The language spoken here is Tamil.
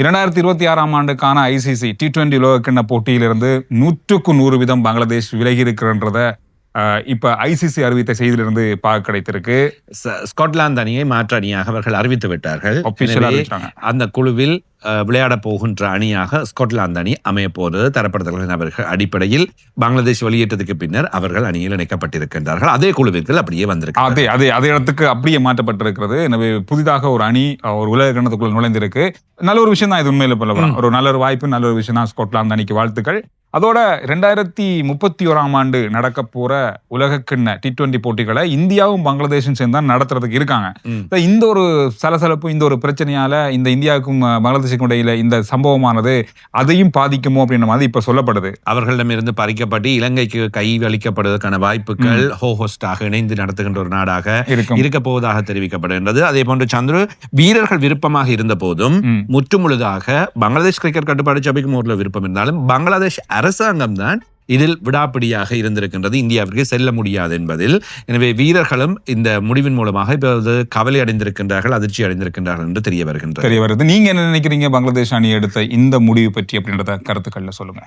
2026 ஆண்டுக்கான ஐசிசி T20 உலகக்கிண்ண போட்டியிலிருந்து 100க்கு 100% பங்களாதேஷ் விலகி இருக்கிறன்றத இப்ப ஐசிசி அறிவித்த செய்தியிலிருந்து பார்க்க கிடைத்திருக்கு. ஸ்காட்லாந்து அணியை மாற்று அணியாக அவர்கள் அறிவித்து விட்டார்கள். அந்த குழுவில் விளையாட போகின்ற அணியாக ஸ்காட்லாந்து அணி அமைய போகிறது தரப்படுத்தல்களின் அவர்கள் அடிப்படையில் பங்களாதேஷ் வெளியேற்றத்துக்கு பின்னர் அவர்கள் அணியில் இணைக்கப்பட்டிருக்கின்றார்கள். அதே குழுவிற்கு அப்படியே வந்திருக்கு. அதே இடத்துக்கு அப்படியே மாற்றப்பட்டிருக்கிறது. எனவே புதிதாக ஒரு அணி ஒரு உலக கிண்ணத்துக்குள்ள நுழைந்திருக்கு. நல்ல ஒரு விஷயம் தான் இது உண்மையில சொல்லலாம். ஒரு நல்ல ஒரு வாய்ப்பு, நல்ல ஒரு விஷயம் தான். ஸ்காட்லாந்து அணிக்கு வாழ்த்துக்கள். அதோட 2031 ஆண்டு நடக்க போற உலகக்கிண்ண T20 போட்டிகளை இந்தியாவும் பங்களாதேஷும் சேர்ந்து தான் நடத்துறதுக்கு இருக்காங்க. இந்த ஒரு சலசலப்பு, இந்த ஒரு பிரச்சனையால இந்த இந்தியாவுக்கும் பங்களாதேஷுக்கும் இடையில இந்த சம்பவமானது அதையும் பாதிக்குமோ அப்படின்ற மாதிரி இப்ப சொல்லப்படுது. அவர்களிடமிருந்து பறிக்கப்பட்டு இலங்கைக்கு கை அளிக்கப்படுவதற்கான வாய்ப்புகள் ஹோஸ்டாக இணைந்து நடத்துகின்ற ஒரு நாடாக இருக்க போவதாக தெரிவிக்கப்படுகின்றது. அதே போன்று சந்துரு, வீரர்கள் விருப்பமாக இருந்த போதும் முற்றுமுழுதாக பங்களாதேஷ் கிரிக்கெட் கட்டுப்பாடு சபைக்கு ஒரு விருப்பம் இருந்தாலும் பங்களாதேஷ் அரசாங்கம் தான் இதில் விடாப்பிடியாக இருந்திருக்கின்றது இந்தியாவிற்கு செல்ல முடியாது என்பதில். எனவே வீரர்களும் இந்த முடிவின் மூலமாக இப்போது கவலை அடைந்திருக்கின்றார்கள், அதிர்ச்சி அடைந்திருக்கின்றார்கள் என்று தெரிய வருது. நீங்க என்ன நினைக்கிறீங்க பங்களாதேஷ் அணி எடுத்த இந்த முடிவு பற்றி அப்படின்றத கருத்துக்கள்ல சொல்லுங்க.